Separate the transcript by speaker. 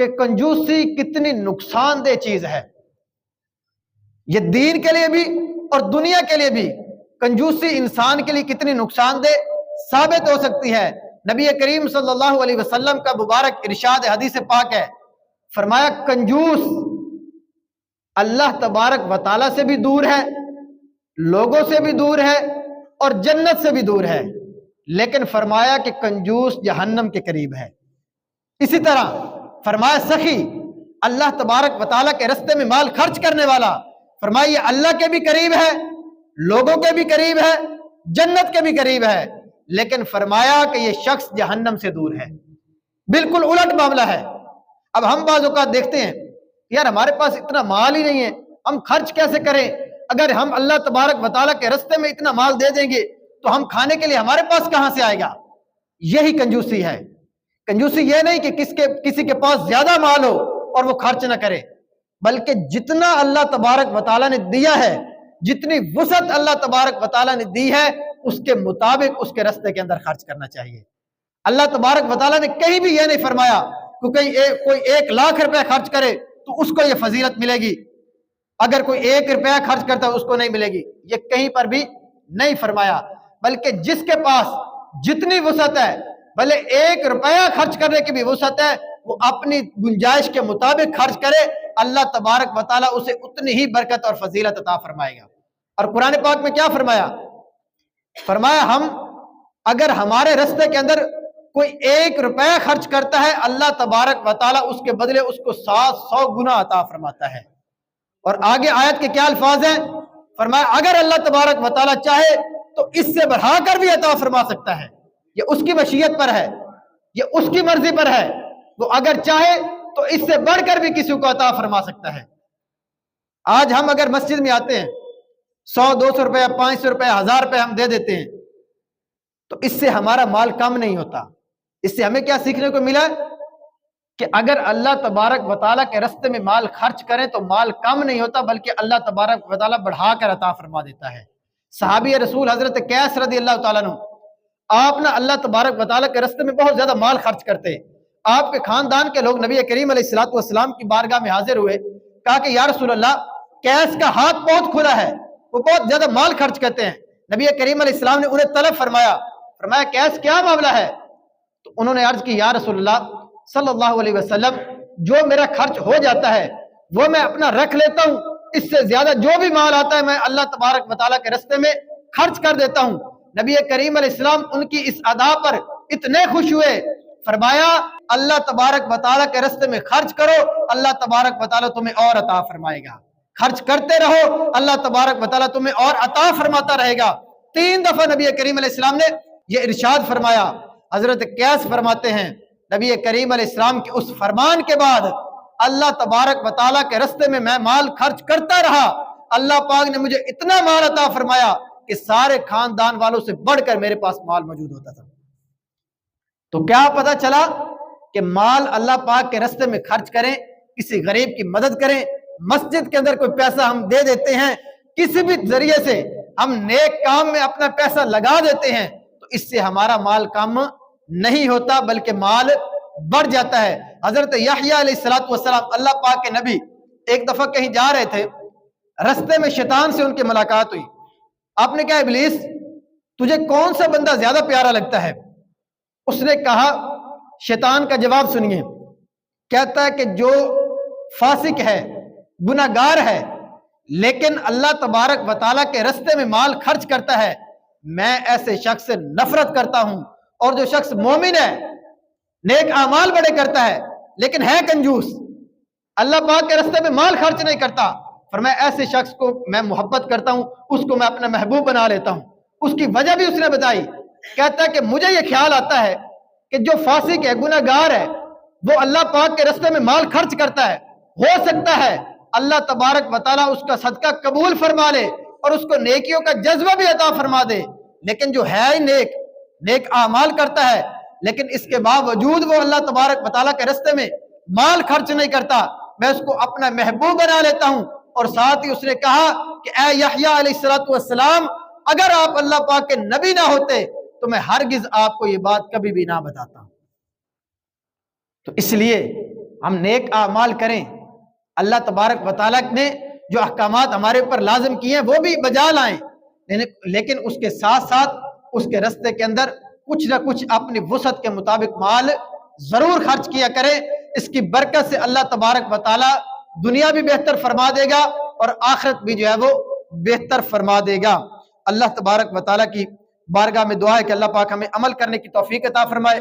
Speaker 1: کہ کنجوسی کتنی نقصان دہ چیز ہے. یہ دین کے لیے بھی اور دنیا کے لیے بھی کنجوسی انسان کے لیے کتنی نقصان دہ ثابت ہو سکتی ہے. نبی کریم صلی اللہ علیہ وسلم کا مبارک ارشاد حدیث پاک ہے، فرمایا کنجوس اللہ تبارک و تعالیٰ سے بھی دور ہے، لوگوں سے بھی دور ہے اور جنت سے بھی دور ہے، لیکن فرمایا کہ کنجوس جہنم کے قریب ہے. اسی طرح فرمایا سخی اللہ تبارک و تعالیٰ کے راستے میں مال خرچ کرنے والا، فرمایا یہ اللہ کے بھی قریب ہے، لوگوں کے بھی قریب ہے، جنت کے بھی قریب ہے، لیکن فرمایا کہ یہ شخص جہنم سے دور ہے. بالکل الٹ معاملہ ہے. اب ہم بعض اوقات دیکھتے ہیں یار ہمارے پاس اتنا مال ہی نہیں ہے، ہم خرچ کیسے کریں؟ اگر ہم اللہ تبارک و تعالیٰ کے راستے میں اتنا مال دے دیں گے تو ہم کھانے کے لیے ہمارے پاس کہاں سے آئے گا؟ یہی کنجوسی ہے. کنجوسی یہ نہیں کہ کسی کے پاس زیادہ مال ہو اور وہ خرچ نہ کرے، بلکہ جتنا اللہ تبارک و تعالیٰ نے دیا ہے، جتنی وسعت اللہ تبارک و تعالیٰ نے دی ہے، اس کے مطابق اس کے راستے کے اندر خرچ کرنا چاہیے. اللہ تبارک و تعالیٰ نے کہیں بھی یہ نہیں فرمایا کہ کوئی 1,00,000 روپے خرچ کرے تو اس کو یہ فضیلت ملے گی، اگر کوئی 1 روپیہ خرچ کرتا ہے اس کو نہیں ملے گی. یہ کہیں پر بھی نہیں فرمایا، بلکہ جس کے پاس جتنی وسعت ہے، بھلے 1 روپیہ خرچ کرنے کی بھی وسعت ہے، وہ اپنی گنجائش کے مطابق خرچ کرے، اللہ تبارک و تعالیٰ اسے اتنی ہی برکت اور فضیلت عطا فرمائے گا. اور قرآن پاک میں کیا فرمایا؟ فرمایا ہم اگر ہمارے راستے کے اندر کوئی 1 روپیہ خرچ کرتا ہے، اللہ تبارک و تعالیٰ اس کے بدلے اس کو 700 گنا عطا فرماتا ہے. اور آگے آیت کے کیا الفاظ ہیں؟ فرمایا اگر اللہ تبارک و تعالیٰ چاہے تو اس سے بڑھا کر بھی عطا فرما سکتا ہے. یہ اس کی مشیت پر ہے، یہ اس کی مرضی پر ہے. وہ اگر چاہے تو اس سے بڑھ کر بھی کسی کو عطا فرما سکتا ہے. آج ہم اگر مسجد میں آتے ہیں 100-200 روپے 500 روپے 1000 روپے ہم دے دیتے ہیں تو اس سے ہمارا مال کم نہیں ہوتا. اس سے ہمیں کیا سیکھنے کو ملا کہ اگر اللہ تبارک و تعالیٰ کے راستے میں مال خرچ کریں تو مال کم نہیں ہوتا، بلکہ اللہ تبارک و تعالیٰ بڑھا کر عطا فرما دیتا ہے. صحابی رسول حضرت قیس رضی اللہ تعالیٰ عنہ، آپ نا اللہ تبارک و تعالیٰ کے راستے میں بہت زیادہ مال خرچ کرتے. آپ کے خاندان کے لوگ نبی کریم علیہ الصلوۃ والسلام کی بارگاہ میں حاضر ہوئے، کہا کہ یا رسول اللہ قیس کا ہاتھ بہت کھلا ہے، وہ بہت زیادہ مال خرچ کرتے ہیں. نبی کریم علیہ السلام نے انہیں طلب فرمایا قیس کیا معاملہ ہے؟ تو انہوں نے عرض کی یا رسول اللہ صلی اللہ علیہ وسلم جو میرا خرچ ہو جاتا ہے وہ میں اپنا رکھ لیتا ہوں، اس سے زیادہ جو بھی مال آتا ہے میں اللہ تبارک و تعالیٰ کے راستے میں خرچ کر دیتا ہوں. نبی کریم علیہ السلام ان کی اس ادا پر اتنے خوش ہوئے، فرمایا اللہ تبارک و تعالیٰ کے راستے میں خرچ کرو، اللہ تبارک و تعالیٰ تمہیں اور عطا فرمائے گا. خرچ کرتے رہو، اللہ تبارک و تعالیٰ تمہیں اور عطا فرماتا رہے گا. 3 دفعہ نبی کریم علیہ السلام نے یہ ارشاد فرمایا. حضرت قیس فرماتے ہیں نبی کریم علیہ السلام کے اس فرمان کے بعد اللہ تبارک و تعالیٰ کے راستے میں مال خرچ کرتا رہا. اللہ پاک نے مجھے اتنا مال عطا فرمایا کہ سارے خاندان والوں سے بڑھ کر میرے پاس مال موجود ہوتا تھا. تو کیا پتا چلا کہ مال اللہ پاک کے راستے میں خرچ کریں، کسی غریب کی مدد کریں، مسجد کے اندر کوئی پیسہ ہم دے دیتے ہیں، کسی بھی ذریعے سے ہم نیک کام میں اپنا پیسہ لگا دیتے ہیں تو اس سے ہمارا مال کم نہیں ہوتا بلکہ مال بڑھ جاتا ہے. حضرت یحییٰ علیہ السلام اللہ پاک کے نبی ایک دفعہ کہیں جا رہے تھے، رستے میں شیطان سے ان کی ملاقات ہوئی. آپ نے کہا ابلیس تجھے کون سا بندہ زیادہ پیارا لگتا ہے؟ اس نے کہا، شیطان کا جواب سنیے، کہتا ہے کہ جو فاسق ہے، گناہگار ہے، لیکن اللہ تبارک و تعالیٰ کے راستے میں مال خرچ کرتا ہے، میں ایسے شخص سے نفرت کرتا ہوں. اور جو شخص مومن ہے، نیک اعمال بڑے کرتا ہے لیکن ہے کنجوس، اللہ پاک کے راستے میں مال خرچ نہیں کرتا، فرمایا ایسے شخص کو میں محبت کرتا ہوں، اس کو میں اپنا محبوب بنا لیتا ہوں. اس کی وجہ بھی اس نے بتائی. کہتا ہے کہ مجھے یہ خیال آتا ہے کہ جو فاسق ہے، گناہگار ہے، وہ اللہ پاک کے راستے میں مال خرچ کرتا ہے، ہو سکتا ہے اللہ تبارک و تعالیٰ اس کا صدقہ قبول فرما لے اور اس کو نیکیوں کا جذبہ بھی عطا فرما دے. لیکن جو ہے ہی نیک اعمال کرتا ہے لیکن اس کے باوجود وہ اللہ تبارک و تعالیٰ کے راستے میں مال خرچ نہیں کرتا، میں اس کو اپنا محبوب بنا لیتا ہوں. اور ساتھ ہی اس نے کہا کہ اے یحییٰ علیہ السلام اگر آپ اللہ پاک کے نبی نہ ہوتے تو میں ہرگز آپ کو یہ بات کبھی بھی نہ بتاتا. تو اس لیے ہم نیک اعمال کریں، اللہ تبارک و تعالیٰ نے جو احکامات ہمارے اوپر لازم کیے ہیں وہ بھی بجا لائیں، لیکن اس کے ساتھ ساتھ اس کے رستے کے اندر کچھ نہ کچھ اپنی وسعت کے مطابق مال ضرور خرچ کیا کریں۔ اس کی برکت سے اللہ تبارک و تعالیٰ دنیا بھی بہتر فرما دے گا اور آخرت بھی جو ہے وہ بہتر فرما دے گا۔ اللہ تبارک و تعالیٰ کی بارگاہ میں دعا ہے کہ اللہ پاک ہمیں عمل کرنے کی توفیق عطا فرمائے۔